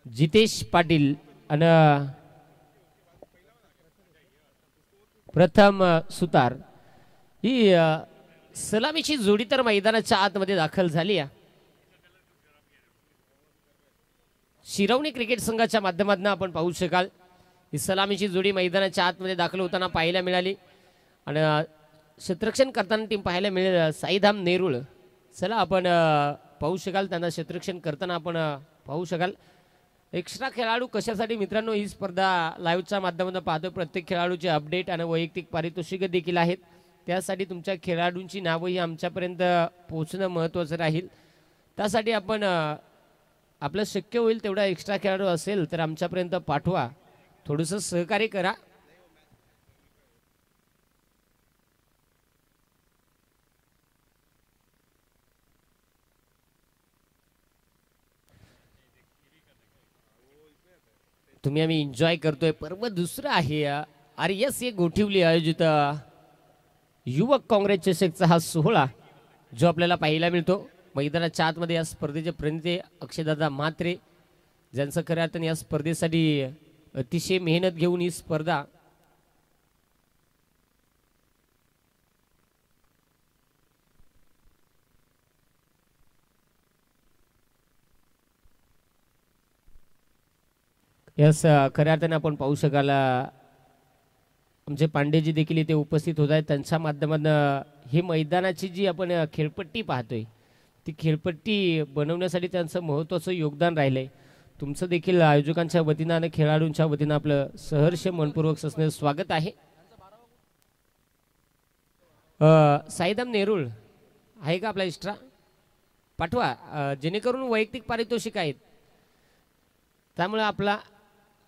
जितेश पाटील आणि प्रथम सुतार ही सलामीची जोडी तर मैदानाच्या आतमध्ये दाखल झाली आहे। शिरवणी क्रिकेट संघाच्या माध्यमातून आपण पाहू शकाल ही सलामीची जोडी मैदानाच्या आतमध्ये दाखल होताना पाहायला मिळाली आणि क्षेत्ररक्षण करताना टीम पाहायला मिळेल साईधाम नेरुळ। चला आपण पाहू शकाल त्यांना क्षेत्ररक्षण करताना आपण पाहू शकाल। एक्स्ट्रा खेळाडू कशासाठी मित्रांनो ही स्पर्धा लाईव्हच्या माध्यमातून पाहतो। प्रत्येक खेळाडूचे अपडेट आणि वैयक्तिक पारितोषिक देखील आहेत, त्यासाठी तुमच्या खेळाडूंची नावंही आमच्यापर्यंत पोहोचणं महत्त्वाचं राहील। त्यासाठी आपण आपलं शक्य होईल तेवढा एक्स्ट्रा खेळाडू असेल तर आमच्यापर्यंत पाठवा, थोडंसं सहकार्य करा। तुम्ही आम्ही एन्जॉय करतोय। पर्व दुसरं आहे RS ए गोठिवली आयोजित युवक काँग्रेस चषकचा हा सोहळा जो आपल्याला पाहायला मिळतो मैदानाच्या आतमध्ये। या स्पर्धेचे प्रणेते अक्षयदादा म्हात्रे ज्यांचं खऱ्या अर्थाने या स्पर्धेसाठी अतिशय मेहनत घेऊन ही स्पर्धा यस खऱ्या अर्थाने आपण पाहू शकाल आमचे पांडेजी देखील इथे उपस्थित होत आहेत। त्यांच्या माध्यमातून ही मैदानाची जी आपण खेळपट्टी पाहतोय ती खेळपट्टी बनवण्यासाठी त्यांचं महत्त्वाचं योगदान राहिलंय। तुमचं देखील आयोजकांच्या वतीनं आणि खेळाडूंच्या वतीनं आपलं सहर्ष मनपूर्वक सस्ने स्वागत आहे। साईदाम नेरुळ आहे का आपला एक्स्ट्रा पाठवा, जेणेकरून वैयक्तिक पारितोषिक आहेत त्यामुळे आपला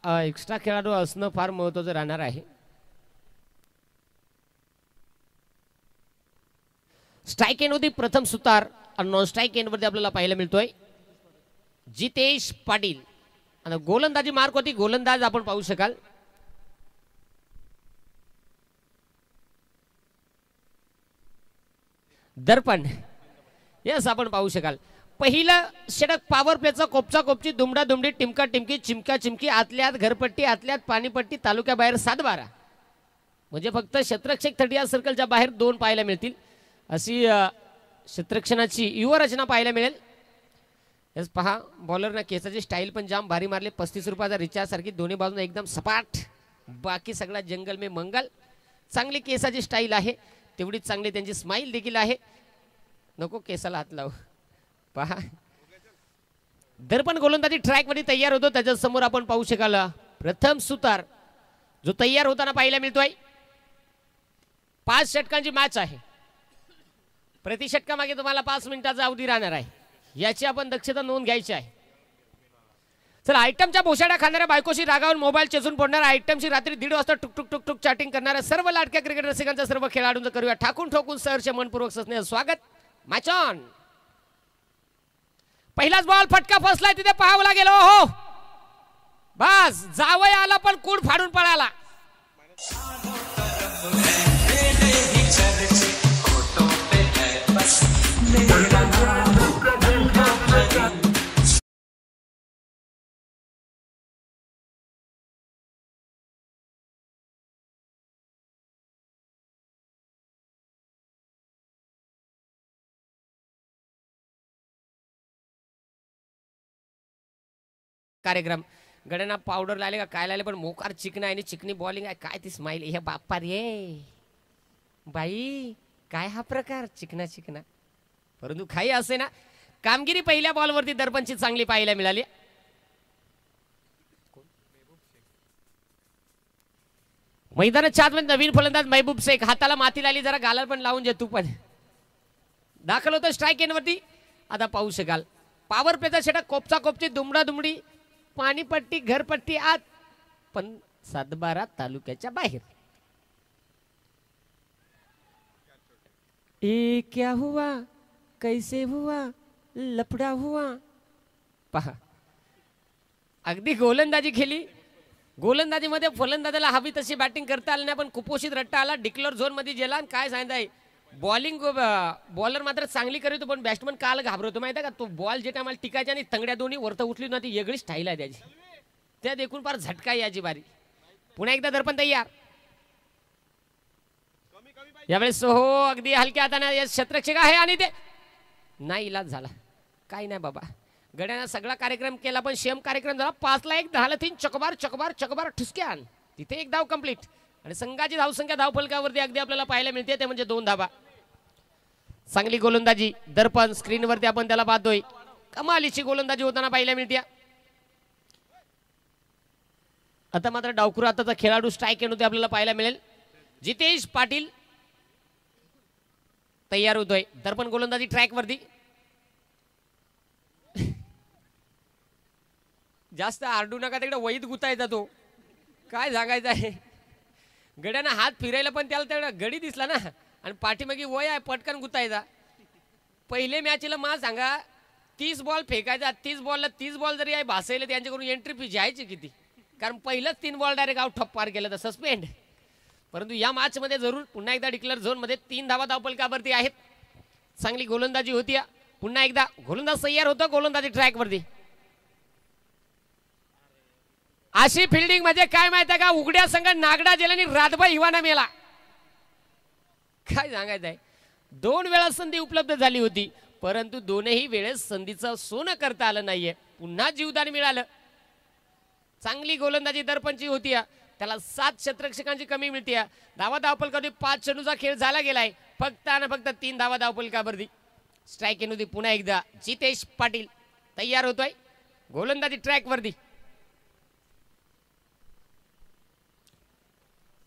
एक्स्ट्रा खेळाडू असणं फार महत्त्वाचं राहणार आहे। स्ट्राइक एंडवरती प्रथम सुतार आणि नॉन स्ट्राइक एंडवरती आपल्याला पाहायला मिळतोय जितेश पाटील आणि गोलंदाजी मार्क होती गोलंदाज आपण पाहू शकाल दर्पण। यस आपण पाहू शकाल पहिलं षटक पॉवर प्लेचा कोपचा कोपची दुमडा दुमडी टिमका टिमकी चिमका चिमकी आतल्यात घरपट्टी आतल्यात पाणीपट्टी तालुक्याबाहेर 7-12 म्हणजे फक्त क्षेत्ररक्षक 30 सर्कलच्या बाहेर 2 पाहायला मिळतील अशी क्षेत्ररक्षणाची युवरचना पाहायला मिळेल। यस पहा बॉलरना केसाची स्टाईल पण जाम भारी मारले। 35 रुपयाचा रिचार्ज सारखी दोन्ही बाजूने एकदम सपाट, बाकी सगळा जंगल में मंगल। चांगली केसाची स्टाईल आहे, तेवढीच चांगली त्यांची स्माइल देखील आहे। नको केसाला हात लावू। पहा दर्पण गोलंदाजी ट्रॅक मध्ये तयार होतो, त्याच्या समोर आपण पाहू शकाल प्रथम सुतार जो तयार होताना पाहायला मिळतोय। 5 षटकांची मॅच आहे, प्रति षटकामागे तुम्हाला 5 मिनिटाचा अवधी राहणार आहे, याची आपण दक्षता नोंद घ्यायची आहे। चला आयटमच्या बोशाड्या खाणाऱ्या बायकोशी रागावून मोबाईल चेचून फोडणाऱ्या आयटमशी रात्री 1:30 वाजता टुक टुक टुक टुक चॅटिंग करणाऱ्या सर्व लाडक्या क्रिकेट रसिकांच्या सर्व खेळाडूंचं करूया ठाकून ठोकून सहर्ष मनपूर्वक सस्नेह स्वागत। Match on. पहिलाच बॉल फटका फसलाय तिथे पाहावं लागेल। हो बस जावय आला पण कूड फाडून पळाला। कार्यक्रम गड्यांना पावडर लावले का काय लावले पण मोकार चिकना आहे आणि चिकनी बॉलिंग आहे। काय ती स्माइल हे बाप्पा रे बाई, काय हा प्रकार चिकना चिकना। परंतु काही असे ना कामगिरी पहिल्या बॉलवरती दर्पणची चांगली पाहायला मिळाली। मैदानाच्या आतमध्ये नवीन फलंदाज महबूब शेख हाताला माती लावली, जरा गालाल पण लावून जे तू पण दाखल होतो स्ट्राइक एंडवरती। आता पाहू शकाल पॉवर प्लेचा षटक कोपचा कोपची दुमडा दुमडी पाणीपट्टी घरपट्टी आत पण 7-12 तालुक्याच्या बाहेर। ए क्या हुआ कैसे हुआ लफड़ा हुआ। पहा अगदी गोलंदाजी खेळली, गोलंदाजीमध्ये फलंदाजाला हवी तशी बॅटिंग करता आली नाही पण कुपोषित रट्टा आला, डिक्लेअर झोन मध्ये गेला। काय सांगताय बॉलिंग बॉलर मात्र चांगली करतो पण बॅट्समन काल घाबरतो माहिती आहे का. तो बॉल जे टायमाला टिकायच्या आणि तंगड्या दोन्ही वरत उठली ना ती वेगळी स्टाईल आहे त्याची. त्या देखून फार झटका याची बारी. पुन्हा एकदा दर्पण तयार. यावेळेस हो अगदी हलक्या हाताने क्षेत्ररक्षक आहे आणि ते नाही इलाज झाला. काही नाही बाबा, गड्यानं सगळा कार्यक्रम केला पण शेम कार्यक्रम झाला. 5 ला 1, 10 ला 3, चकबार चकबार चकबार ठुसक्यान. तिथे एक धाव कंप्लीट आणि संघाची धावसंख्या धावफलकावरती अगदी आपल्याला पाहायला मिळते ते म्हणजे 2 धावा. चांगली गोलंदाजी दर्पण स्क्रीनवरती आपण त्याला पाहतोय. कमालीची गोलंदाजी होताना पाहायला मिळते. आता मात्र डावखुर आताचा खेळाडू स्ट्राईक येऊन आपल्याला पाहायला मिळेल. जितेश पाटील तयार होतोय. दर्पण गोलंदाजी ट्रॅक वरती. जास्त आरडू नका, तिकडे वहीत गुतायचा तो. काय सांगायचं आहे, गड्यानं हात फिरायला पण त्याला तेवढा गडी दिसला ना आणि पाठीमागे वय आहे पटकन गुतायचा. पहिले मॅचला मा सांगा 30 बॉल फेकायचा. 30 बॉलला 30 बॉल जरी आहे भासायला त्यांच्याकडून एंट्री फी जायची किती, कारण पहिलंच 3 बॉल डायरेक्ट आउट ठप्पार केलं तर सस्पेंड. परंतु या मॅच मध्ये जरूर पुन्हा एकदा डिक्लेअर झोन मध्ये 3 धावा धावफलकावरती आहेत. चांगली गोलंदाजी होती. पुन्हा एकदा गोलंदाज तयार होतो गोलंदाजी ट्रॅक वरती. अशी फिल्डिंग म्हणजे काय माहिती आहे का, उघड्या संघ नागडा जेलानी रातभर इवाना मेला. काय सांगायचं आहे, 2 वेळा संधी उपलब्ध झाली होती परंतु दोनही वेळेस संधीचं सोनं करता आलं नाहीये. पुन्हा जीवदान मिळालं. चांगली गोलंदाजी दर्पणची होती. त्याला 7 क्षेत्ररक्षकांची कमी मिळते. धावा धावफलकावरती 5 चेंडूचा खेळ झाला गेलाय. फक्त आणि फक्त 3 धावा धावफलकावरती. स्ट्राईक येऊन पुन्हा एकदा जितेश पाटील तयार होतोय गोलंदाजी ट्रॅक वरती.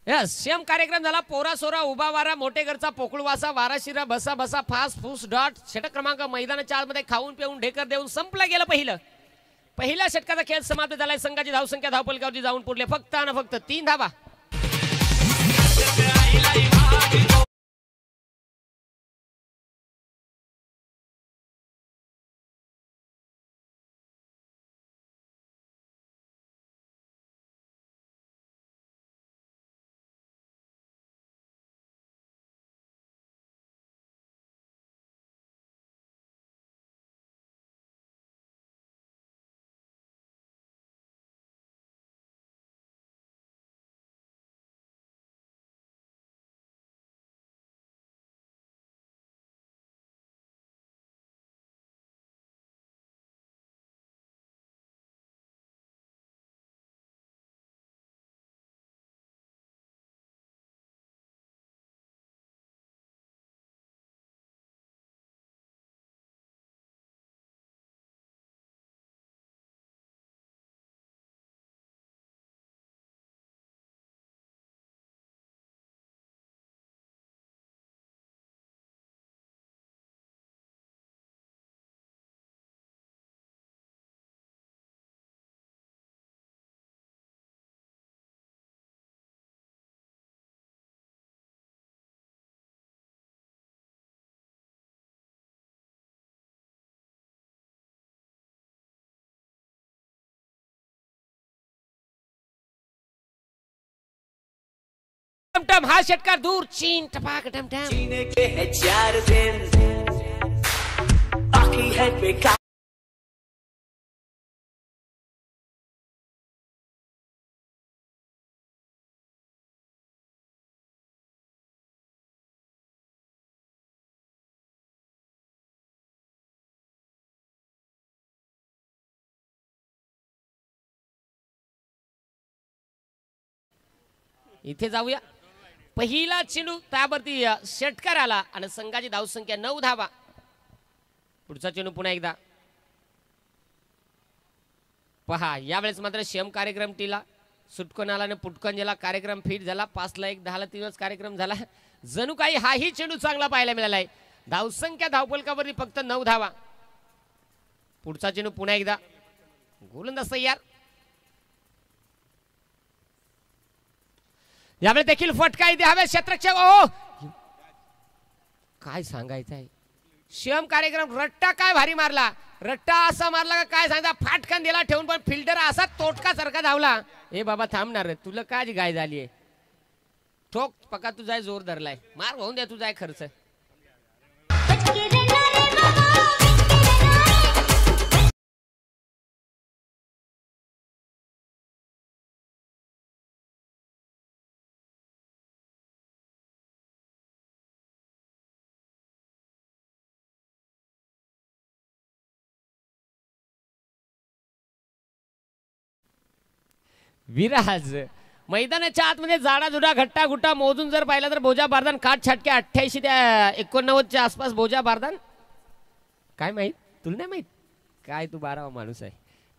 यस, सेम कार्यक्रम झाला. पोरा सोरा उभा वारा मोठे घरचा पोकळ वासा वारा शिरा बसा बसा फास फूस डॉट. षटक क्रमांक मैदान 4 मध्ये खाऊन पिऊन ढेकर देऊन संपला गेला पहिल्या षटकाचा खेळ समाप्त झालाय. संघाची धावसंख्या धावफलकावरती जाऊन पडले फक्त आणि फक्त 3 धावा. टमटम हा षटकार दूर चीन टपाक टमटम. जीने के है 4 दिन बाकी है बेकार. इथे जाऊया. पहिला चेंडू त्यावरती षटकार आला आणि संघाची धावसंख्या 9 धावा. पुढचा चेंडू पुन्हा एकदा पहा. यावेळेस मात्र शेम कार्यक्रम टीला सुटकन आला आणि पुटकन गेला. कार्यक्रम फिट झाला. 5 ला 1, 10 ला 3 कार्यक्रम झाला. जणू काही हाही चेंडू चांगला पाहायला मिळाला आहे. धावसंख्या धावफलकावरती फक्त 9 धावा. पुढचा चेंडू पुन्हा एकदा गोलंदाज तयार. यावेळी देखील फटका इथे हवे क्षेत्ररक्षक. ओ काय सांगायचं आहे, शेम कार्यक्रम रट्टा काय भारी मारला. रट्टा असा मारला का काय सांगता, फाटकन दिला ठेवून पण फिल्डर असा तोटका सारखा धावला. ए बाबा थांबणार, तुला काय गाय झाली आहे. ठोक पका तुझा जोर धरलाय. मार होऊन द्या तुझा खर्च. विराज मैदानाच्या आतमध्ये जाडा जुडा घट्टा गुट्टा मोजून जर पाहिला तर बोजा बारदान काठ छाटके 88 त्या 89च्या आसपास बोजा बारदान. काय माहित तुला नाही माहित काय तू 12वा माणूस आहे.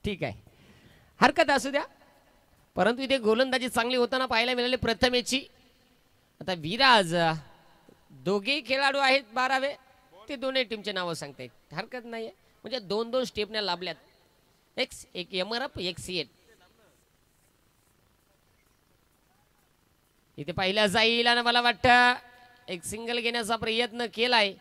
ठीक आहे हरकत असू द्या. परंतु इथे गोलंदाजी चांगली होताना पाहायला मिळाली प्रथमेची. आता विराज दोघेही खेळाडू आहेत 12वे. ते दोन्ही टीमचे नावं सांगतायत हरकत नाही आहे. म्हणजे 2-2 स्टेपने लाभल्यात. एक एमरअप एक सीएट. इथे पाहिला जाईल आणि मला वाटतं एक सिंगल घेण्याचा प्रयत्न केलाय.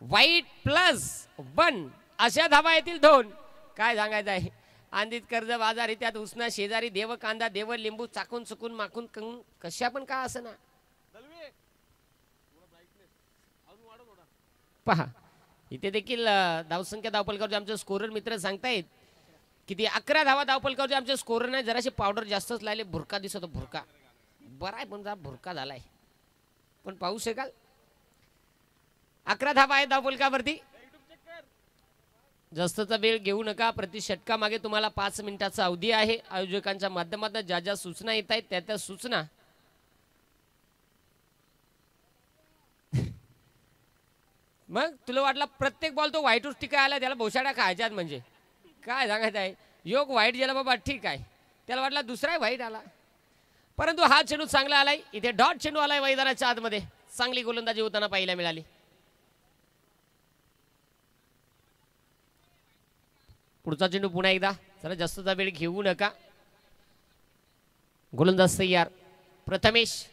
वाईट +1 अशा धावा येतील 2. काय सांगायचं आहे. आंधीत कर्ज बाजारी त्यात उसना शेजारी देव कांदा देव लिंबू चाकून चुकून माकून कशा पण का असं ना. पहा इथे देखील धावसंख्या धावपलकावरचे आमचे स्कोरर मित्र सांगतायत किती 11 धावा धावपलकावरचे आमचे स्कोरर नाही. जराशी पावडर जास्तच लागले. भुरका दिसतो भुरका बरा आहे पण भुरका झालाय. पण पाहू शकाल 11 धावा आहेत धावपलकावरती. जास्तचा वेळ घेऊ नका. प्रति षटका मागे तुम्हाला 5 मिनिटाचा अवधी आहे. आयोजकांच्या माध्यमातून ज्या ज्या सूचना येत आहेत त्या त्या सूचना मग तुला वाटला प्रत्येक बॉल तो व्हाईटच टिका आला त्याला भोशाड्या खायच्यात म्हणजे काय सांगायचं आहे. योग व्हाईट गेला बाबा ठीक आहे. त्याला वाटला दुसरा व्हाईट आला परंतु हा चेंडू चांगला आलाय. इथे डॉट चेंडू आलाय मैदानाच्या आतमध्ये. चांगली गोलंदाजी होताना पाहायला मिळाली. पुढचा चेंडू पुन्हा एकदा. जरा जास्तचा वेळ घेऊ नका. गोलंदाज तयार प्रथमेश.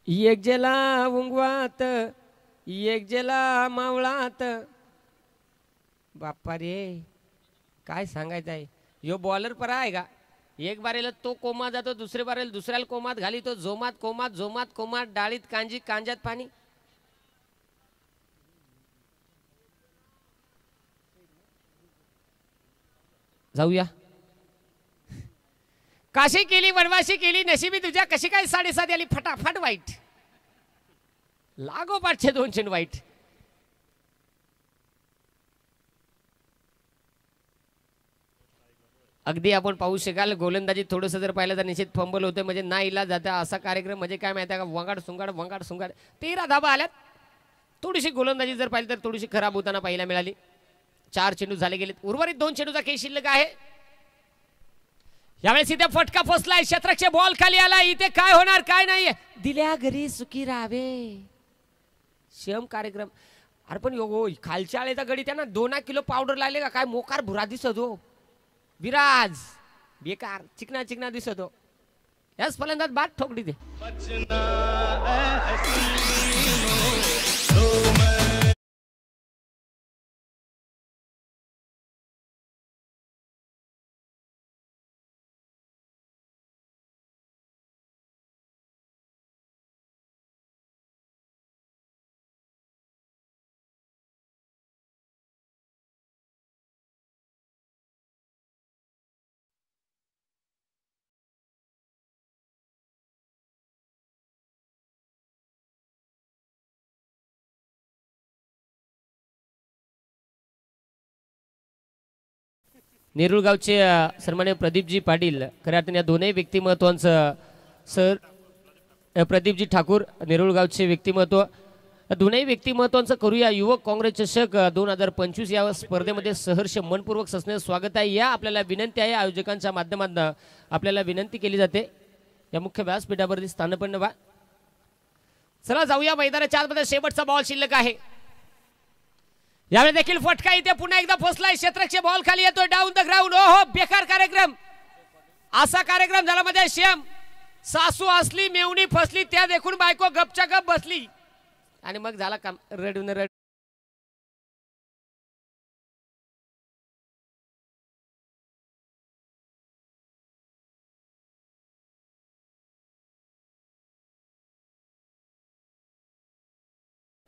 एक जेला उंगवात एक जेला मावळात. बाप्पा रे काय सांगायचं आहे. यो बॉलर परा आहे का. एक बारेला तो कोमा जातो दुसरे बारेला दुसऱ्याला कोमात घाली तो जोमात कोमात जोमात कोमात डाळीत कांजी कांजात पाणी. जाऊया. काशी केली वनवाशी केली नशिबी तुझ्या कशी काय 7.5 आली फटाफट वाईट. लागोपाठचे 2 चेंडू वाईट. अगदी आपण पाहू शकाल गोलंदाजी थोडंसं जर पाहिलं तर निश्चित फंबल होतं. म्हणजे ना इला जाता असा कार्यक्रम म्हणजे काय माहिती आहे का. वंगाड सुंगाड 13 धाबा आल्यात. थोडीशी गोलंदाजी जर पाहिली तर थोडीशी खराब होताना पाहायला मिळाली. 4 चेंडू झाले गेलेत. उर्वरित 2 चेंडूचा खेळ शिल्लक आहे. यावेळेस इथे फटका फसलाय. शतरक्षे बॉल खाली आला. इथे काय होणार काय नाही. दिल्या घरी सुखी राहावे. श्रम कार्यक्रम. अरे पण यो खालच्या आळेचा गडी त्यांना 2 किलो पावडर लागले का काय. मोकार भुरा दिसत हो. विराज बेकार चिकना चिकना दिसत हो. याच फलंदाज बाद ठोकडी दे. नेरुळगावचे सन्माननीय प्रदीपजी पाटील खऱ्या अर्थाने या दोन्ही व्यक्तिमत्वांचं सर प्रदीपजी ठाकूर नेरुळगावचे व्यक्तिमत्व. दोन्ही व्यक्तिमत्वांचं करूया युवक काँग्रेस चषक 2025 या स्पर्धेमध्ये सहर्ष मनपूर्वक सस्ने स्वागत आहे. या आपल्याला विनंती आहे आयोजकांच्या माध्यमातून आपल्याला विनंती केली जाते या मुख्य व्यासपीठावरती स्थानपन्न व्हा. चला जाऊया मैदानाच्या आतमध्ये. शेवटचा बॉल शिल्लक आहे. यावेळी देखील फटका इथे पुन्हा एकदा फसलाय. क्षेत्ररक्षक बॉल खाली येतोय डाऊन द ग्राउंड. ओहो बेकार कार्यक्रम. असा कार्यक्रम झाला मध्ये श्याम सासू असली मेवणी फसली त्या देखून बायको गपच्या गप बसली आणि मग झाला काम रडून रड.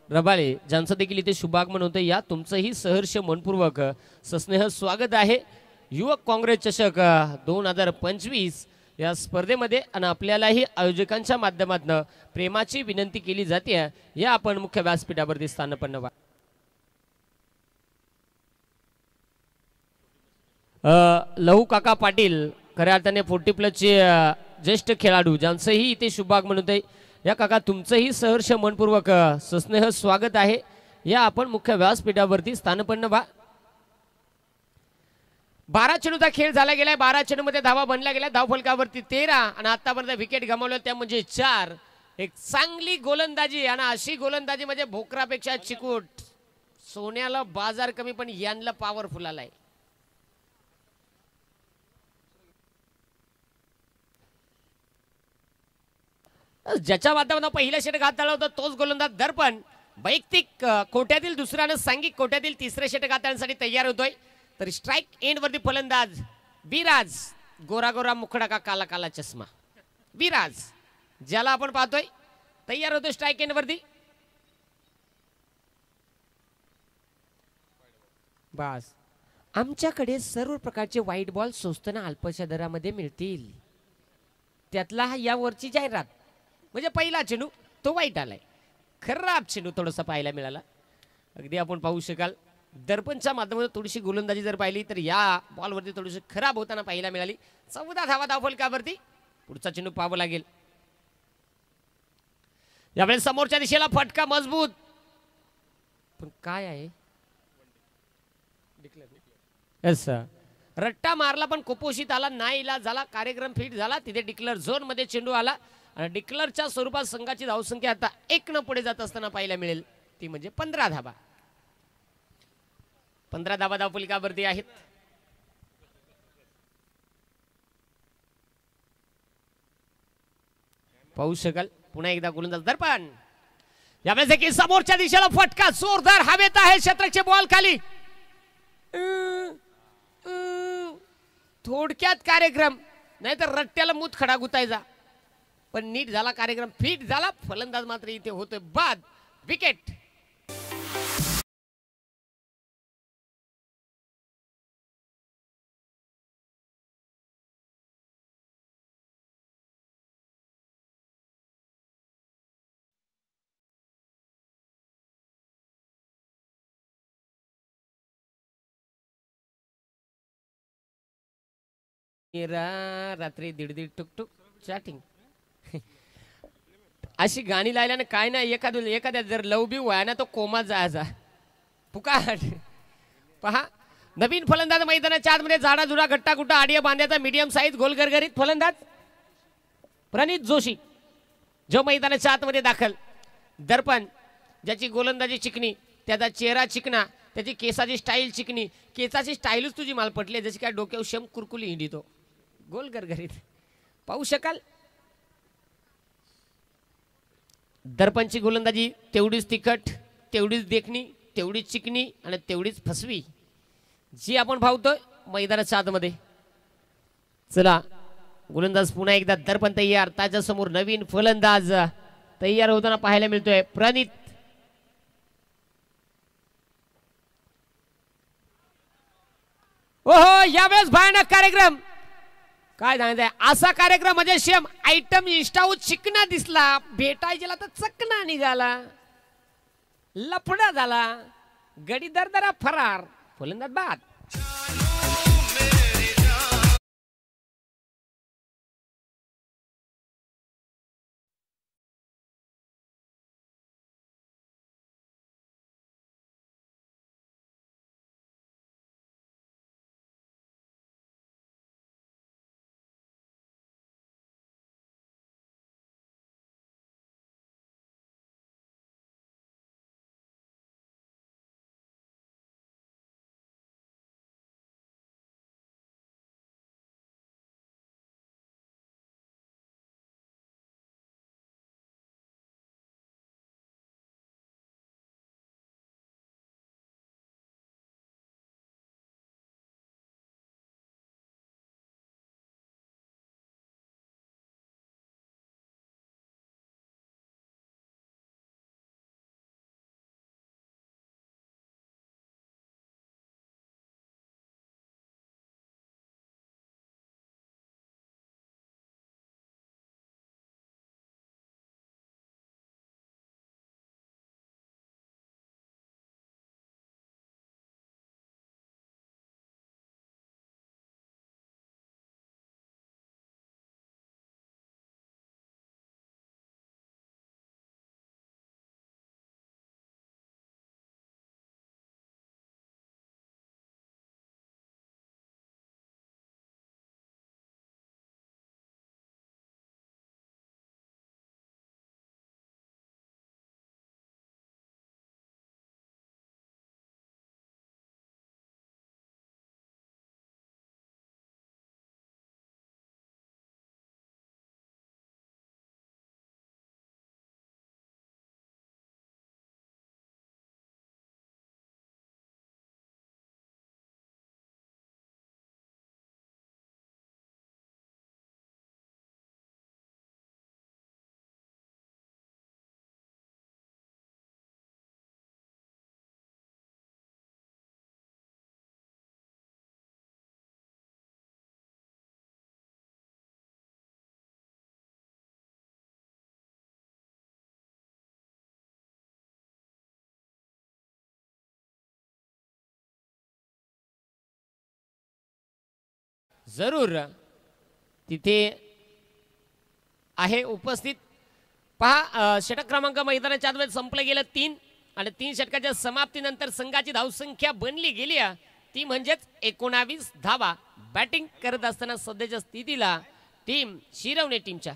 रबाळे ज्यांचं देखील इथे शुभागमन होतं या तुमचंही सहर्ष मनपूर्वक सस्नेह स्वागत आहे युवक काँग्रेस चषक 2025 या स्पर्धेमध्ये. आणि आपल्यालाही आयोजकांच्या माध्यमातून प्रेमाची विनंती केली जाते या आपण मुख्य व्यासपीठावरती स्थानपन्न व्हा. लहू काका पाटील खऱ्या अर्थाने 40+ ज्येष्ठ खेळाडू ज्यांचंही इथे शुभागमन होत आहे. या काका तुमचंही सहर्ष मनपूर्वक सस्नेह स्वागत आहे. या आपण मुख्य व्यासपीठावरती स्थानपन्न व्हा. 12 चेंडूचा खेळ झाला गेलाय. 12 चेंडूमध्ये धावा बनल्या गेल्या. धावफलकावरती 13 आणि आतापर्यंत विकेट गमावल्या त्या म्हणजे 4. एक चांगली गोलंदाजी आणि अशी गोलंदाजी म्हणजे भोकरापेक्षा चिकूट. सोन्याला बाजार कमी पण यांना पॉवरफुल आलाय. ज्याच्या माध्यमातून पहिल्या षटक हाताळला होता तोच गोलंदाज दर्पण वैयक्तिक कोट्यातील दुसरा आणि सांघिक कोट्यातील तिसरे षटक हाताळण्यासाठी तयार होतोय. तर स्ट्राइक एंड वरती फलंदाज विराज, गोरा गोरा मुखडा का काला काला चष्मा विराज ज्याला आपण पाहतोय तयार होतोय स्ट्राइक एंड वरती. बस आमच्याकडे सर्व प्रकारचे व्हाईट बॉल स्वस्त ना अल्पशा दरामध्ये मिळतील. त्यातला हा यावरची जाहिरात म्हणजे पहिला चेंडू तो वाईट आलाय. खराब चेंडू थोडासा पाहायला मिळाला. अगदी आपण पाहू शकाल दर्पणच्या माध्यमातून थोडीशी गोलंदाजी जर पाहिली तर या बॉलवरती थोडीशी खराब होताना पाहायला मिळाली. 14 धावा धावफलकावरती. पुढचा चेंडू पाहावा लागेल. यावेळेस समोरच्या दिशेला फटका मजबूत पण काय आहे रट्टा मारला पण कुपोषित आला नाही. इला झाला कार्यक्रम फिट झाला. तिथे डिक्लेअर झोन मध्ये चेंडू आला आणि डिक्लेअरच्या स्वरूपात संघाची धावसंख्या आता 1 न पुढे जात असताना पाहायला मिळेल. ती म्हणजे 15 धावा. 15 धावा धावफलकावरती आहेत. पाहू शकाल पुन्हा एकदा गोलंदाज दर्पण. यावेळेस की समोरच्या दिशेला फटका जोरदार हवेत आहे. क्षेत्रक्षे बॉल खाली. थोडक्यात कार्यक्रम नाही तर रट्ट्याला मूत खडा गुतायचा पण नीट झाला. कार्यक्रम फिट झाला. फलंदाज मात्र इथे होतोय बाद. विकेट. रात्री 1:30 टुकटुक चॅटिंग अशी गाणी लायल्याने काय नाही. एखाद्या जर लव बी व्हाय ना तो कोमात जायचा फुकाट. पहा नवीन फलंदाज मैदानाच्या आतमध्ये झाडा जुडा गट्टा गुट्टा आडिया बांध्याचा मीडियम साईज गोल गरगरीत फलंदाज प्रणित जोशी जो मैदानाच्या आतमध्ये दाखल. दर्पण ज्याची गोलंदाजी चिकनी, त्याचा चेहरा चिकना, त्याची केसाची स्टाईल चिकनी. केसाची स्टाईलच तुझी माल पटली जशी काय डोक्यावर शम कुरकुली हिंडितो. गोल गरगरीत पाहू शकाल. दर्पणची गोलंदाजी तेवढीच तिखट, तेवढीच देखणी, तेवढीच चिकनी आणि तेवढीच फसवी जी आपण पाहतोय मैदानाच्या आतमध्ये. चला गोलंदाज पुन्हा एकदा दर्पण तयार. त्याच्या समोर नवीन फलंदाज तयार होताना पाहायला मिळतोय प्रणित. ओहो यावेळेस भयानक कार्यक्रम. काय सांगायचंय असा कार्यक्रम म्हणजे शेम आयटम इंस्टावर चिकना दिसला भेटायला तर चकना निघाला. लफडा झाला. गडी दरदरा फरार. फलंदाज बाद. जरूर तिथे आहे उपस्थित. पहा षटक क्रमांक मैदानाच्या आतमध्ये संपलं गेलं 3 आणि 3 षटकाच्या समाप्तीनंतर संघाची धावसंख्या बनली गेली ती म्हणजेच 19 धावा. बॅटिंग करत असताना सध्याच्या स्थितीला टीम शिरवणे टीमच्या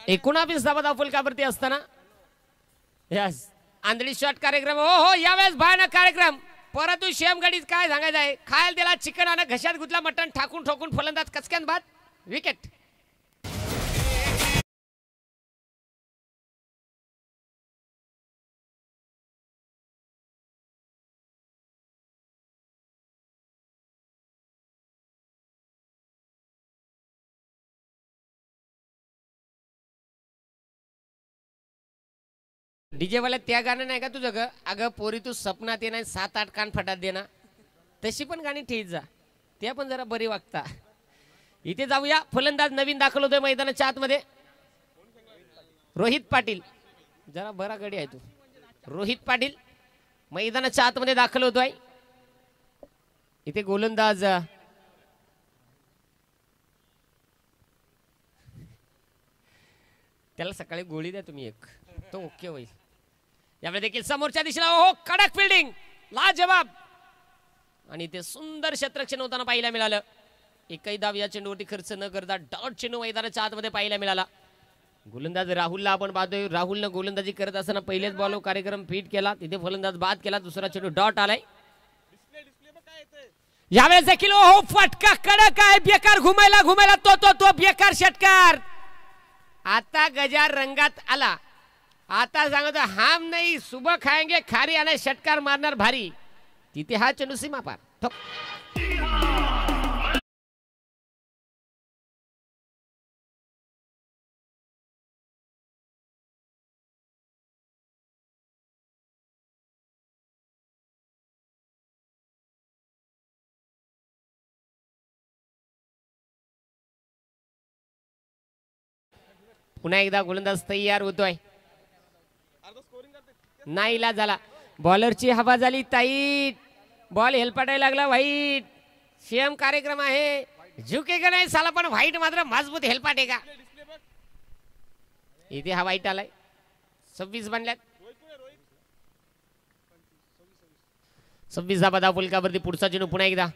एकोणावीस धावा फलकावरती असताना यस आंधळी शॉट कार्यक्रम. हो हो यावेळेस भयानक कार्यक्रम. परंतु शेमगडीत काय सांगायचं आहे, खायला त्याला चिकन आणि घशात गुतला मटण ठाकून ठोकून फलंदाज कचक्यान बाद विकेट. डीजे वाला त्या गाणं नाही का तुझं ग, अगं पोरी तू सपनात ये नाही 7-8 कान फटात दे ना, तशी पण गाणी ठेच जा, त्या पण जरा बरी वागता. इथे जाऊया. फलंदाज नवीन दाखल होतोय मैदानाच्या आतमध्ये. रोहित पाटील जरा बरा गडी आहे तू. रोहित पाटील मैदानाच्या आतमध्ये दाखल होतोय. इथे गोलंदाज त्याला सकाळी गोळी द्या तुम्ही एक, तो ओके होईल. यावेळी देखील समोरच्या दिशेला हो कडक फिल्डिंग लाजवाब आणि ते सुंदर क्षेत्ररक्षण होताना पाहायला मिळालं. एकही धाव या चेंडूवरती खर्च न करता डॉट चेंडू मैदानाच्या आतमध्ये पाहायला मिळाला. गोलंदाज राहुलला आपण पाहतोय. राहुलनं गोलंदाजी करत असताना पहिलेच बॉल कार्यक्रम फिट केला. तिथे फलंदाज बाद केला. दुसरा चेंडू डॉट आलाय. यावेळेस देखील हो फटका कडक आहे. बेकार घुमायला तो बेकार षटकार. आता गजार रंगात आला. आता सांगतो हम नाही सुबह खाएंगे खारी आलाय. षटकार मारणार भारी. तिथे हा चेंडू सीमा पार. पुन्हा एकदा गोलंदाज तयार होतोय. नाही इलाज झाला. बॉलरची हवा झाली टाईट. बॉल हेलपाटायला लागला. व्हाईट सेम कार्यक्रम आहे. झुकेगा नाही साला पण व्हाईट मात्र मजबूत हेलपाटे का. इथे हा व्हाईट आलाय. 26 बनल्यात. 26 धावा फलकावरती. पुढचा चेंडू पुन्हा एकदा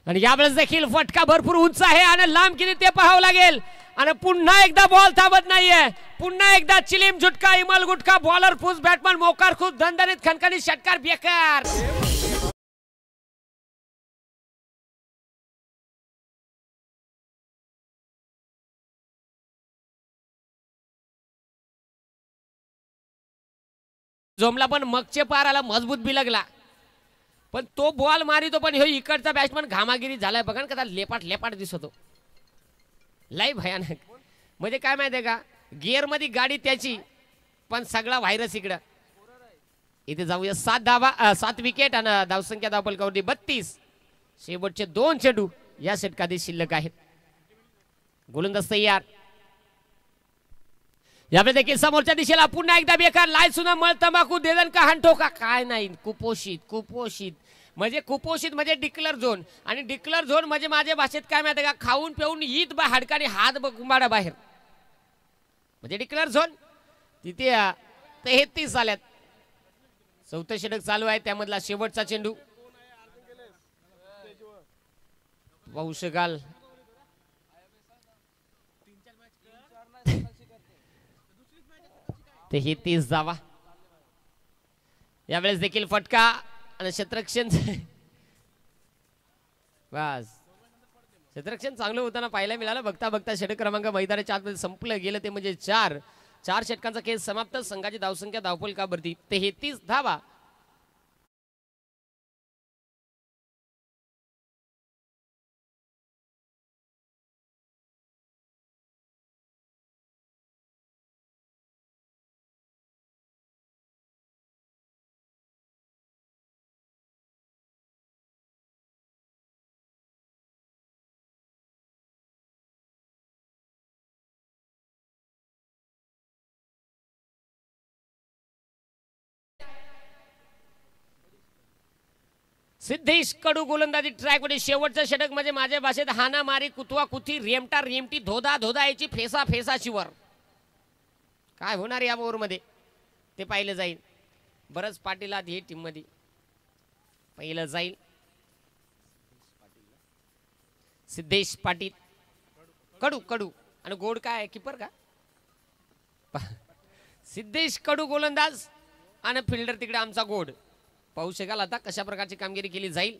आणि यावेळेस देखील फटका भरपूर उंच आहे आणि लांब किती ते पाहावं लागेल. आणि पुन्हा एकदा बॉल थांबत नाहीये. पुन्हा एकदा चिलीम झुटका इमल गुटका बॉलर फुस बॅटमॅन मोकार खुश दणदणीत खणखणीत षटकार बेकार. जोमला पण मगचे पार आला. मजबूत बिलगला पण तो बॉल मारितो. पण ह्यो इकडचा बॅट्समन घामागिरी झालाय बघा कसा लेपाट दिसतो. लय भयानक. म्हणजे काय माहितीये का, गिअर मध्ये गाडी त्याची पण सगळा व्हायरस इकडं. इथे जाऊया. 7 धावा 7 विकेट आणि धावसंख्या धावफलकावरती 32. शेवटचे 2 चेंडू या षटकातील शिल्लक आहेत. गोलंदाज तयार. यावेळी देखील समोरच्या दिशेला पुन्हा एकदा बेकार. लाय सुद्धा मळ तंबाखू देदन का हंटो का काय नाही. कुपोषित म्हणजे कुपोषित म्हणजे डिक्लर झोन. आणि डिक्लर झोन म्हणजे माझ्या भाषेत काय माहिती का, खाऊन पिऊन ईद बा हाडकाने हात गुंबाडा बाहेर म्हणजे डिक्लर झोन. तिथे 33 आल्यात. 4थं षटक चालू आहे. त्यामधला शेवटचा चेंडू पाहू शकाल. 33 धावा. यावेळेस देखील फटका आणि क्षेत्ररक्षण बस क्षेत्ररक्षण चांगलं होताना पाहायला मिळालं. बघता बघता षटक क्रमांक मैदानाच्या आतमध्ये संपलं गेलं ते म्हणजे 4 षटकांचा खेळ समाप्त. संघाची धावसंख्या धावफलकावरती 33 धावा. सिद्धेश कडू गोलंदाजी ट्रॅक मध्ये शेवटचं षटक म्हणजे माझ्या भाषेत हाना मारी कुतवा कुथी रेमटा रेमटी धोदा धोदा याची फेसा फेसाची वर. काय होणार या ओव्हर मध्ये ते पाहिलं जाईल. बरंच पाटील आत ही टीम मध्ये पहिलं जाईल. सिद्धेश पाटील कडू कडू आणि गोड काय किपर का सिद्धेश कडू गोलंदाज आणि फिल्डर तिकडे आमचा गोड. पाहू शकाल आता कशा प्रकारची कामगिरी केली जाईल.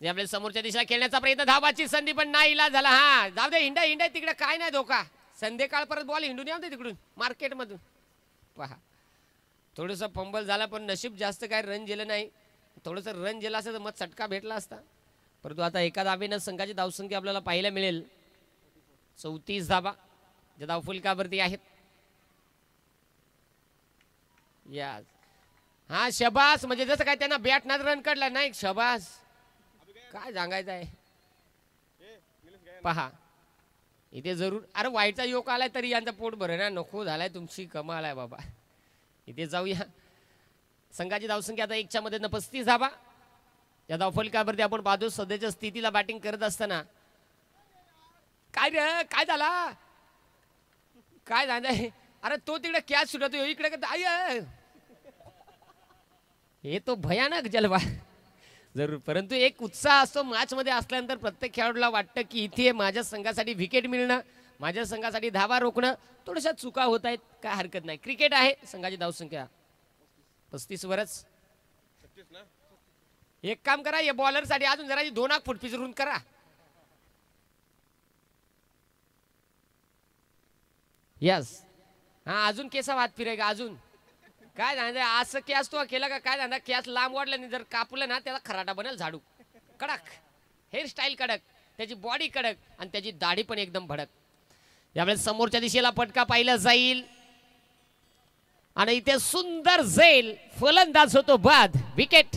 यावेळेस समोरच्या दिशेला खेळण्याचा प्रयत्न धावाची संधी पण नाही इला झाला. हा जाऊ दे हिंडा हिंडा तिकडे काय नाही धोका. संध्याकाळ परत बॉल हिंडून येऊ दे तिकडून मार्केट मधून. पहा थोडंसं फंबल झाला पण नशीब जास्त काय रन गेलं नाही. थोडंसं रन गेलं असतं तर मग चटका भेटला असता. परंतु आता एका धावेनं संघाची धावसंख्या आपल्याला पाहायला मिळेल 34 धावा ज्या धावफलकावरती आहेत. या हा शबास म्हणजे जसं काय त्यांना बॅट ना रन काढला नाही. शबास काय सांगायचं आहे. पहा इथे जरूर अरे वाईटचा योग आलाय तरी यांचा पोट भर ना नको झालाय. तुमची कमाल आहे बाबा. इथे जाऊया. संघाची धावसंख्या आता 1च्या मध्ये 35 धावा. या धावफलकावरती आपण पाहतो सध्याच्या स्थितीला बॅटिंग करत असताना काय रे काय झाला काय झालंय. अरे तो तिकडे कॅच सुटतो इकडे हे तो भयानक जलवा जरूर. परंतु एक उत्साह असतो मॅच मध्ये असल्यानंतर प्रत्येक खेळाडूला वाटतं की इथे माझ्या संघासाठी विकेट मिळणं माझ्या संघासाठी धावा रोखणं. थोड्याशा चुका होत आहेत काय हरकत नाही. क्रिकेट आहे. संघाची धावसंख्या 35 वरच. एक काम करा या बॉलर साठी अजून जरा 2 फूट पिचरून करा. यस हा अजून केसा वाद फिरेगा अजून काय झालं असं कॅच तो केला का काय झालं कॅच लांब वाढला नाही जर कापलं ना त्याला खराटा बनेल झाडू. कडक हेअरस्टाईल कडक त्याची बॉडी कडक आणि त्याची दाढी पण एकदम भडक. यावेळेस समोरच्या दिशेला फटका पाहिला जाईल आणि इथे सुंदर झेल फलंदाज होतो बाद विकेट.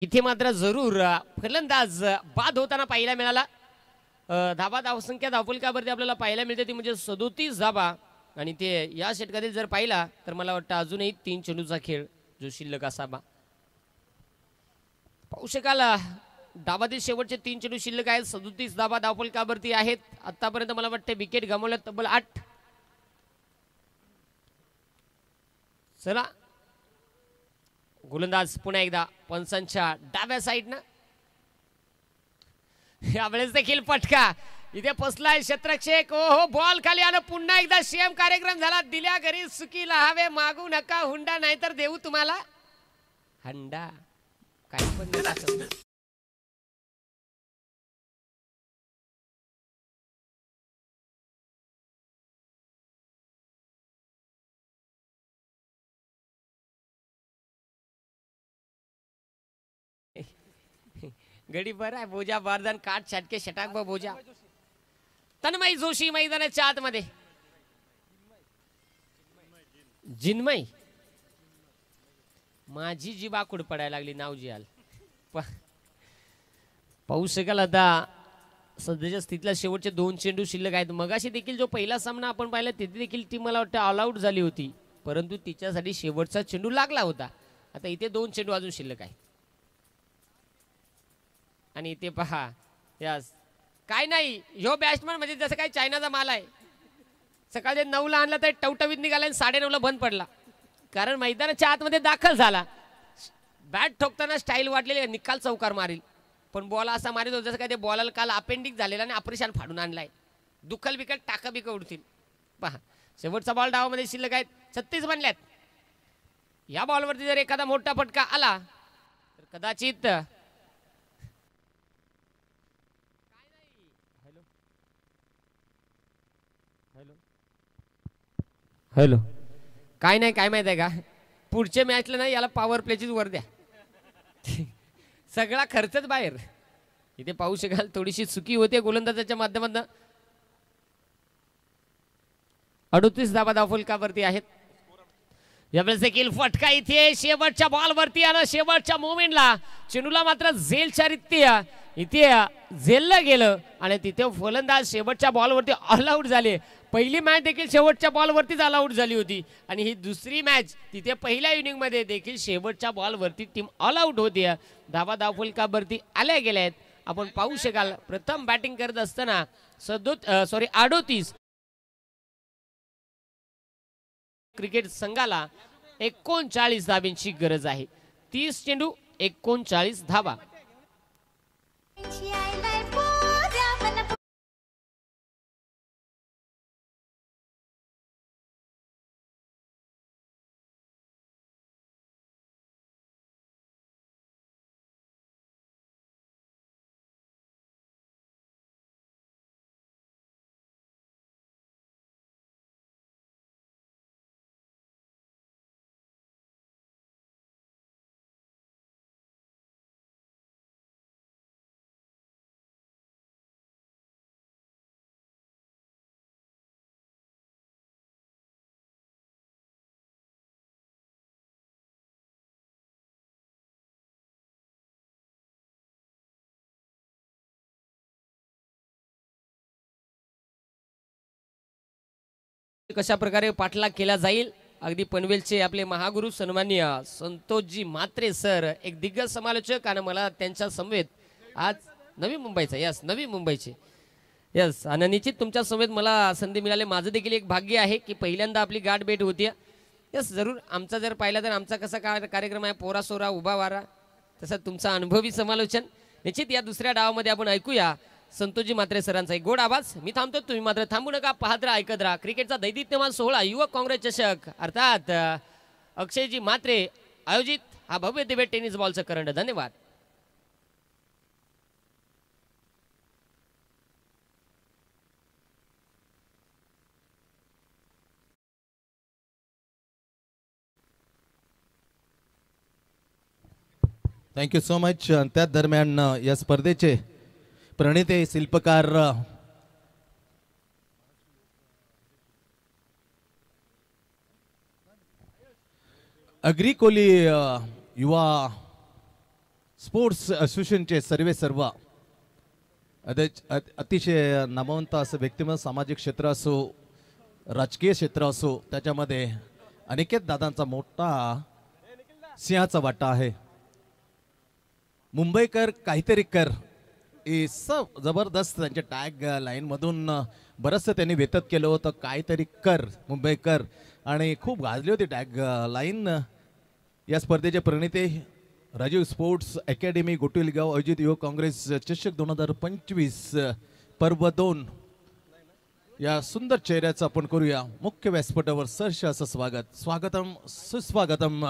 इथे मात्र जरूर फलंदाज बाद होताना पाहायला मिळाला. धावा धावसंख्या धावफलकावरती आपल्याला पाहायला मिळते ती म्हणजे 37 धावा. आणि ते या षटकातील जर पाहिला तर मला वाटतं अजूनही 3 चेंडूचा खेळ जो शिल्लक असावा. पाहू शकाल डावातील शेवटचे 3 चेंडू शिल्लक आहेत. 37 धावा धावफलकावरती आहेत. आतापर्यंत मला वाटतं विकेट गमावल्या तब्बल 8. चला गोलंदाज पुन्हा एकदा पंचांच्या डाव्या साईडनं. यावेळेस देखील फटका इथे फसलाय क्षेत्ररक्षक. हो बॉल खाली आलं. पुन्हा एकदा सेम कार्यक्रम झाला. दिल्या घरी सुकी लहावे मागू नका हुंडा नाहीतर देऊ तुम्हाला हंडा. काही पण गडी बरं आहे. बोजा बारदान काट छटके षटाक बोजा. तन्मय जोशी मैदानाच्या आतमध्ये. जिन्मय माझी जी बाकुड पडायला लागली नाव जी आल. पाहू शकाल आता सध्याच्या स्थितीला शेवटचे 2 चेंडू शिल्लक आहेत. मगाशी देखील जो पहिला सामना आपण पाहिला तिथे देखील ती मला वाटतं ऑल आउट झाली होती परंतु तिच्यासाठी शेवटचा चेंडू लागला होता. आता इथे 2 चेंडू अजून शिल्लक आहे. आणि इथे पहा यास काय नाही, ह्यो बॅट्समन म्हणजे जसं काही चायनाचा माल आहे. सकाळी 9ला आणला तर टवटवीत निघाला आणि 9:30ला बंद पडला, कारण मैदानाच्या आतमध्ये दाखल झाला. बॅट ठोकताना स्टाईल वाटलेली, निकाल चौकार मारील, पण बॉल असा मारित होता जसं काय ते बॉलाला काल अपेंडिक्स झालेला आणि ऑपरेशन फाडून आणलाय. दुखल बिकट टाका बिक उडतील. पहा शेवटचा बॉल डावामध्ये शिल्लक आहेत, 36 बनल्यात. या बॉलवरती जर एखादा मोठा फटका आला तर कदाचित हॅलो काय नाही, काय माहित आहे का, पुढच्या मॅचला नाही याला पॉवर प्लेचीच वर द्या. सगळा खर्चच बाहेर. इथे पाहू शकाल थोडीशी चुकी होते गोलंदाजाच्या माध्यमातून. 38 धावा धावफलकावरती आहेत. यावेळेस देखील फटका इथे शेवटच्या बॉलवरती आला. शेवटच्या मोमेंटला चेंडूला मात्र झेलच्या रीत्या इथे झेललं गेलं आणि तिथे फलंदाज शेवटच्या बॉलवरती ऑल आऊट झाले. पहिली मॅच देखील शेवटच्या बॉलवरतीच ऑल आऊट झाली होती आणि ही दुसरी मॅच तिथे पहिल्या इनिंग मध्ये देखील शेवटच्या बॉलवरती टीम ऑल आऊट होती. धावा धावफलकावरती आल्या गेल्या आहेत. आपण पाहू शकाल प्रथम बॅटिंग करत असताना 38 क्रिकेट संघाला 39 धाब्यांची गरज आहे. 30 चेंडू 39 धावा. कशा प्रकारे पाठलाग केला जाईल. अगदी पनवेलचे आपले महागुरु सन्माननीय संतोषजी म्हात्रे सर एक दिग्गज समालोचक आणि मला त्यांच्या समवेत आज नवी मुंबईचे यस आणि निश्चित तुमच्या समवेत मला संधी मिळाली. माझं देखील एक भाग्य आहे की पहिल्यांदा आपली गाठ भेट होती. यस जरूर आमचा जर पाहिला तर आमचा कसा कार्यक्रम आहे पोरा सोरा उभा वारा, तसा तुमचा अनुभवी समालोचन. निश्चित या दुसऱ्या डावामध्ये आपण ऐकूया संतोषजी म्हात्रे सरांचा एक गोड आवाज. मी थांबतो, तुम्ही मात्र थांबू नका, पाहत राहा, ऐकत राहा. क्रिकेटचा दैदिप्यमान सोहळा युवक काँग्रेस चषक अर्थात अक्षयजी म्हात्रे आयोजित हा भव्य दिव्य टेनिस बॉलचा करंड. धन्यवाद. Thank you so much. त्याच दरम्यान या स्पर्धेचे प्रणेते शिल्पकार अग्रिकोली युवा स्पोर्ट्स असोसिएशनचे सर्व अतिशय नामवंत असं व्यक्तिमत्व, सामाजिक क्षेत्र असो राजकीय क्षेत्र असो, त्याच्यामध्ये अनिकेत दादांचा मोठा सिंहाचा वाटा आहे. मुंबईकर काहीतरी कर हे सब जबरदस्त त्यांच्या टॅग लाईनमधून बरंचसं त्यांनी व्यतीत केलं होतं. काहीतरी कर मुंबईकर, आणि खूप गाजली होती टॅग लाईन. या स्पर्धेचे प्रणेते राजीव स्पोर्ट्स अकॅडमी गोटिलगाव आयोजित युवक काँग्रेस चषक 2025 पर्व 2 या सुंदर चेहऱ्याचं आपण करूया मुख्य व्यासपीठावर सहर्ष असं स्वागतम सुस्वागतम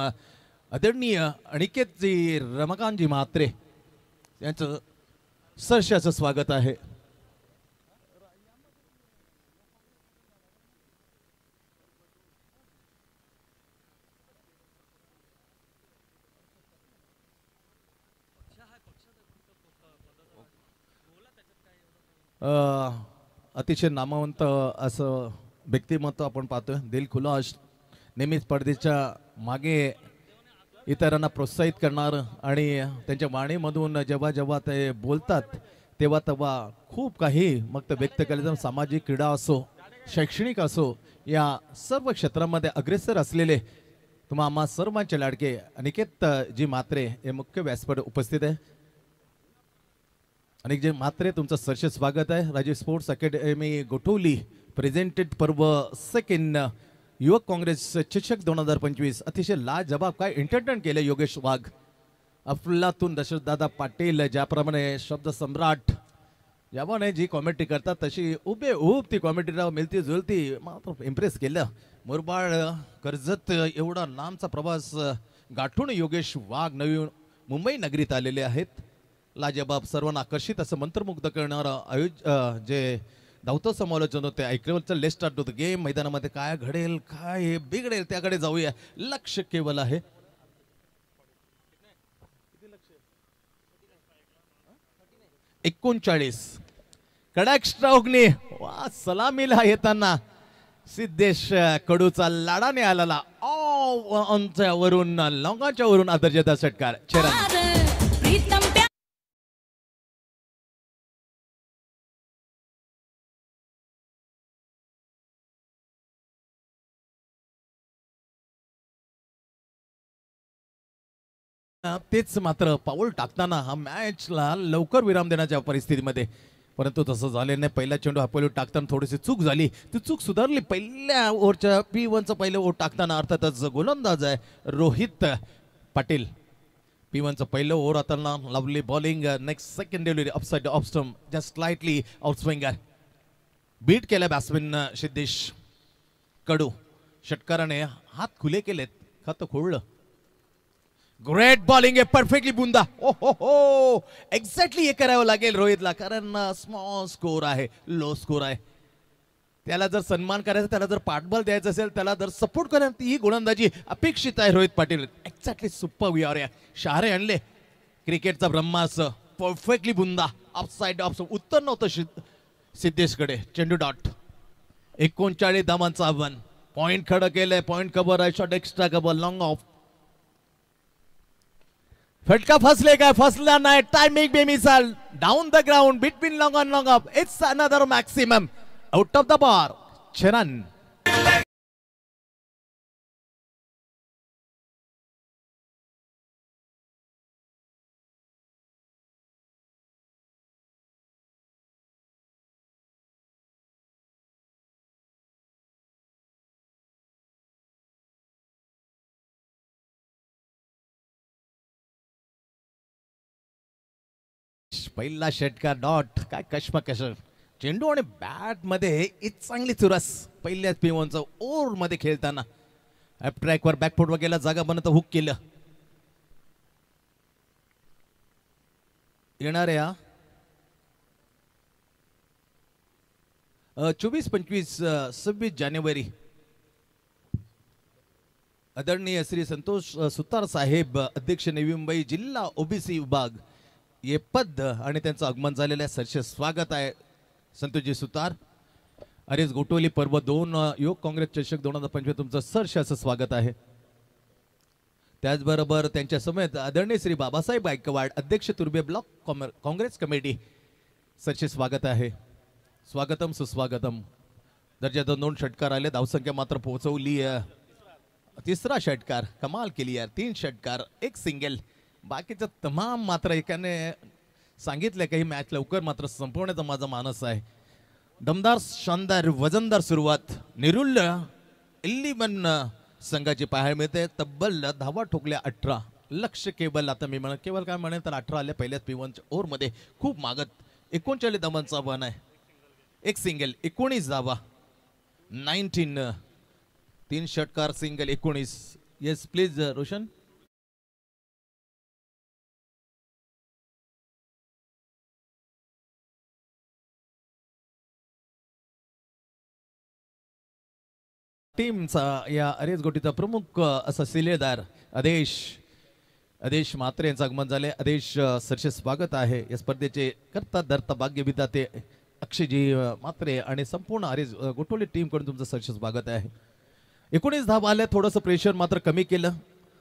आदरणीय अनिकेतजी रमाकांतजी म्हात्रे यांचं सहर्ष असं स्वागत आहे. अतिशय नामवंत असं व्यक्तिमत्व आपण पाहतोय. दिलखुलास, नेहमी स्पर्धेच्या मागे इतरांना प्रोत्साहित करणार आणि त्यांच्या वाणीमधून जेव्हा जेव्हा ते बोलतात तेव्हा खूप काही मग ते व्यक्त केलं. सामाजिक, क्रीडा असो, शैक्षणिक असो, या सर्व क्षेत्रामध्ये अग्रेसर असलेले तुम्हा आम्हा सर्वांचे लाडके अनिकेत जी म्हात्रे हे मुख्य व्यासपीठ उपस्थित आहे. अनेक जे मात्रे तुमचं सरसे स्वागत आहे. Rajiv sports academy Gothavali presented पर्व सेकंड युवक काँग्रेस चषक 2025 अतिशय लाजबाब काय एंटरटेन केले योगेश वाघ, अफलातून दशरथदादा पाटील ज्याप्रमाणे शब्द सम्राट ज्याप्रमाणे जी कॉमेंट्री करतात तशी उभे उभ ती कॉमेंट्रीला मिळती जुळती मात्र इम्प्रेस केलं. मुरबाड कर्जत एवढा लांबचा प्रवास गाठून योगेश वाघ नवी मुंबई नगरीत आलेले आहेत. लाजबाब सर्वांना आकर्षित असं मंत्रमुग्ध करणारं जे धावतं समालोचन होते ऐकल्यावरचं लेट स्टार्ट होतं गेम. मैदानामध्ये काय घडेल काय बिघडेल त्याकडे जाऊया. लक्ष केवळ आहे 39 कडक स्ट्रोकने वा सलामीला येताना सिद्धेश कडूचा लाडाने आलेला वरून लॉंगाच्या वरून आदर्शदा षटकार चरण तेच मात्र पाऊल टाकताना हा मॅचला लवकर विराम देण्याच्या परिस्थितीमध्ये, परंतु तसं झालं नाही. पहिला चेंडू हा पहिला टाकताना थोडीशी चूक झाली, ती चूक सुधारली. पहिल्या ओव्हरच्या P1चं पहिलं ओव्हर टाकताना अर्थातच गोलंदाज आहे रोहित पाटील. P1चं पहिलं ओव्हर आता lovely bowling next second delivery upside off stump just slightly out swinger beat केलं बॅट्समॅन सिद्धेश कडू. षटकाराने हात खुले केलेत, खातं खोळलं. ग्रेट बॉलिंग आहे परफेक्टली बुंदा. ओ हो एक्झॅक्टली हे करावं लागेल रोहितला, कारण स्मॉल स्कोर आहे, लो स्कोर आहे. त्याला जर सन्मान करायचा, त्याला जर पाठबळ द्यायचं असेल, त्याला जर सपोर्ट करायचं, ही गोलंदाजी अपेक्षित आहे Rohit Patil. Exactly super we are या शहारे आणले क्रिकेटचा ब्रह्मास्त्र परफेक्टली बुंदा ऑफसाइड ऑफ उत्तर नव्हतं सिद्धेशकडे. चेंडू डॉट 39 धावांचा आव्हान. पॉइंट खडं केलंय, पॉइंट कव्हर आहे, shot extra cover long of. फटका फसले काय? फसला नाही. टायमिंग बेमिसाल down the ground between long on long up. It's another maximum out of the bar. चरण पहिला षटकार डॉट. काय कश्मकश चेंडू आणि बॅट मध्ये चांगली चुरस. पहिल्याच P1चं ओव्हर मध्ये खेळताना अप ट्रॅक वर बॅकफुट वर गेला, जागा बनत हुक केलं. येणाऱ्या 24, 25, 26 जानेवारी आदरणीय श्री संतोष सुतार साहेब अध्यक्ष नवी मुंबई जिल्हा ओबीसी विभाग ये पद आणि त्यांचं आगमन झालेलं आहे. सरसे स्वागत आहे संतोषजी सुतार. अरेज गोटोली पर्व 2 युवक काँग्रेस चषक 2025 तुमचं सरसे असं स्वागत आहे. त्याचबरोबर त्यांच्या समेत आदरणीय श्री बाबासाहेब गायकवाड अध्यक्ष तुर्बे ब्लॉक काँग्रेस कमिटी सरसे स्वागत आहे. स्वागतम सुस्वागतम. दर्जाचा 2 षटकार आले, धावसंख्या मात्र पोहोचवली. तिसरा षटकार कमाल केली यार. 3 षटकार 1 सिंगल. बाकीचं तमाम मात्र एकाने सांगितलं काही मॅच लवकर मात्र संपवण्याचा माझा मानस आहे. दमदार शानदार वजनदार सुरुवात निरुल 11 संघाची पाहायला मिळते. तब्बल धावा ठोकल्या 18. लक्ष केवळ आता मी म्हणत केवळ काय म्हणेन तर 18 आल्या पहिल्याच P1च्या ओव्हर मध्ये खूप मागत. 39 धावांचा आव्हान आहे. 1 सिंगल 19 धावा 19. 3 षटकार सिंगल 19. Yes please Roshan. टीमचा या अरेज गोटीचा प्रमुख असा सिलेदार आदेश मात्रे यांचं आगमन झाले. आदेश सरसे स्वागत आहे. या स्पर्धेचे करता धरता भाग्य विधाते अक्षयजी मात्रे आणि संपूर्ण अरेज गोटोली टीम कडून तुमचं सरसे स्वागत आहे. 19 धावा आल्या. थोडंसं प्रेशर मात्र कमी केलं.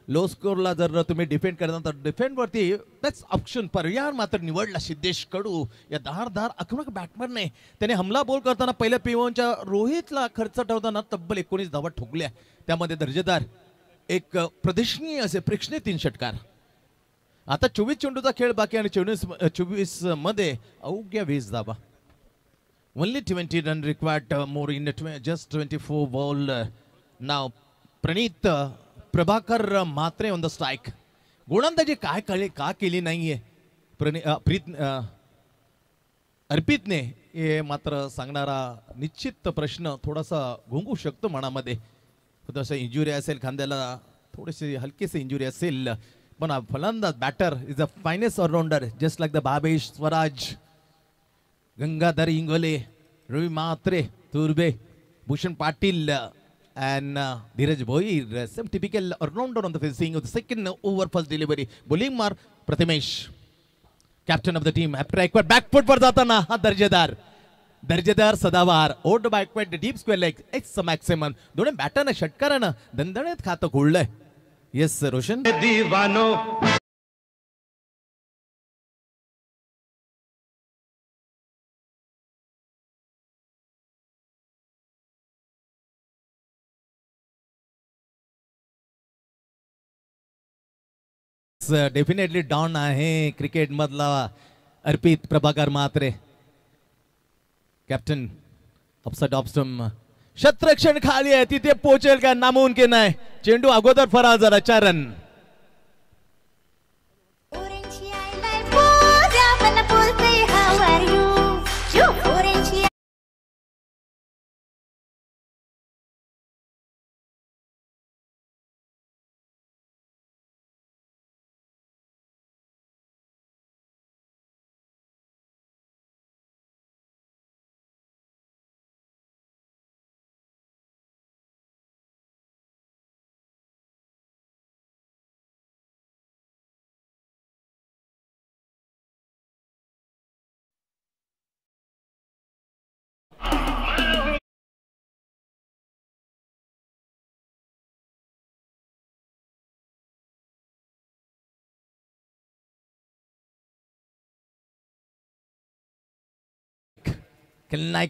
लो स्कोरला जर तुम्ही डिफेंड करता तर डिफेंड वरती त्याच ऑप्शन पर्याय मात्र निवडला सिद्धेश कडू या धारदार आक्रमक बॅटमॅनने. त्याने हमला बॉल करताना पहिल्या P1च्या रोहितला खर्च ठेवताना तब्बल 19 धावा ठोकल्या. त्यामध्ये दर्जेदार एक प्रदर्शनीय असे प्रेक्षणीय 3 षटकार. आता 24 चेंडूचा खेळ बाकी आणि 24 मध्ये अवघ्या 20 धावा. Only 20 run required more in just 24 ball. Now Pranit Prabhakar Matre on the strike. गोलंदाजी काय का केली नाहीये अर्पितने हे मात्र सांगणारा निश्चित प्रश्न थोडासा घुंगू शकतो मनामध्ये. थोडासा इंजुरी असेल खांद्याला, थोडीशी हलकीशी इंजुरी असेल, पण फलंदाज batter is a finest allrounder just like the Bhavesh Swaraj, Gangadhar Ingole, Ravi Mhatre, Turbe, Bhushan Patil and Dheeraj Bhoir, some typical all-rounder on the facing of the second over first delivery. Bowling mar Prathamesh, captain of the team, backward back foot पर जाता ना हा दर्जेदार सदावार ओट backward deep square leg it's a maximum. दोनों batter ना षटकारानं दणदणीत खातं खोडलंय. Yes रोशन दीवानो डेफिनेटली डॉन आहे क्रिकेट मधला Arpit Prabhakar Mhatre, captain upside off stump. शतरक्षण खाली आहे, तिथे पोहोचेल का नामुमकिन आहे. चेंडू अगोदर फरार झाला. 4 रन.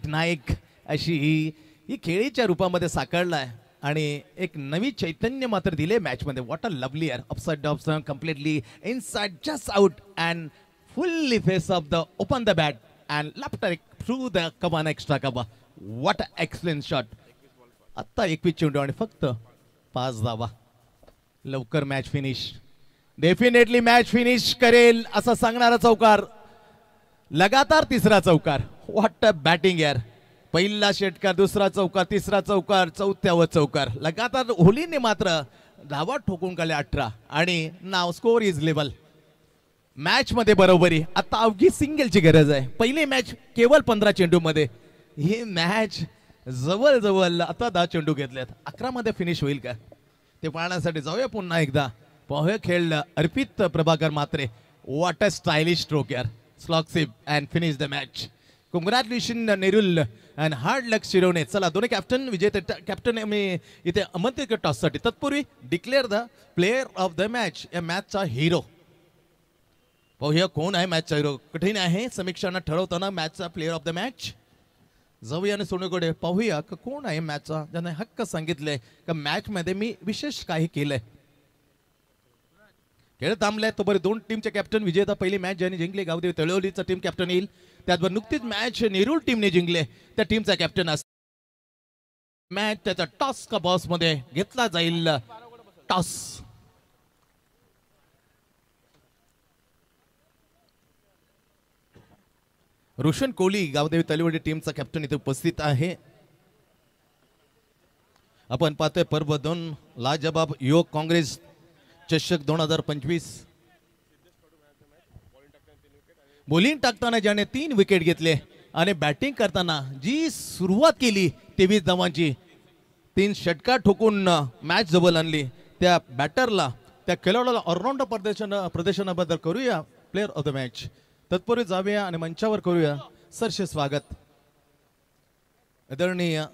नायक अशी ही खेळीच्या रूपामध्ये साकारलाय आणि एक नवी चैतन्य मात्र दिले मॅच मध्ये. व्हॉट अ लवली यार. Upside off stump completely inside just out and fully face of the open the bat and left through the कमान एक्स्ट्रा कबा. What a excellent shot. आता 21 चेंडू आणि फक्त 5 धावा. लवकर match finish. Definitely match finish करेल असं सांगणारा चौकार. लगातार 3रा चौकार. व्हॉट अ बॅटिंग यार. पहिला षटकार, 2रा चौकार, 3रा चौकार, 4थ्यावर चौकार. लगातार होलीने मात्र धावा ठोकून काढले 18 आणि नाव स्कोर इज लेवल. मॅच मध्ये बरोबरी. आता अवघी सिंगलची गरज आहे. पहिली मॅच केवळ 15 चेंडू मध्ये, ही मॅच जवळ आता 10 चेंडू घेतलेत. 11 मध्ये फिनिश होईल का ते पाहण्यासाठी जाऊया पुन्हा एकदा. पाहूया खेळलं Arpit Prabhakar Mhatre. What a stylish stroke यार. Slog sweep and finish the match. Congratulation Nerul and hard luck Shirvane. चला दोन्ही कॅप्टन विजेते. कॅप्टन मी इथे आमंत्रित टॉससाठी. तत्पूर्वी declare the player of the match. या मॅचचा हिरो. पाहूया कोण आहे मॅचचा हिरो. कठीण आहे समीक्षांना ठरवताना मॅचचा प्लेयर ऑफ द मॅच. जाऊया आणि सोनूकडे पाहूया कोण आहे मॅचचा, ज्याने हक्क सांगितलंय का मॅच मध्ये मी विशेष काही केलंय. खेळ थांबलाय तोपर्यंत 2 टीमचे कॅप्टन. विजेता पहिली मॅच ज्याने जिंकली गावदेवी तळवलीचा टीम कॅप्टन येईल. त्याचबरोबर नुकतीच मॅच नेरूळ टीमने जिंकले त्या टीमचा कॅप्टन असतो. मॅच त्याचा टॉस का बॉस मध्ये घेतला जाईल. टॉस. रोशन कोहली गावदेवी तळवली टीमचा कॅप्टन इथे उपस्थित आहे. आपण पाहतोय पर्व 2 लाजबाब युवक काँग्रेस चषक 2025. बॉलिंग टाकताना ज्याने 3 विकेट घेतले आणि बॅटिंग करताना जी सुरुवात केली 23 धावांची, 3 षटकार ठोकून मॅच जवळ आणली त्या बॅटरला, त्या खेळाडूला ऑलराऊंडर प्रदर्शनाबद्दल करूया प्लेयर ऑफ द मॅच. तत्पूर्वी जाऊया आणि मंचावर करूया सरसे स्वागत आदरणीय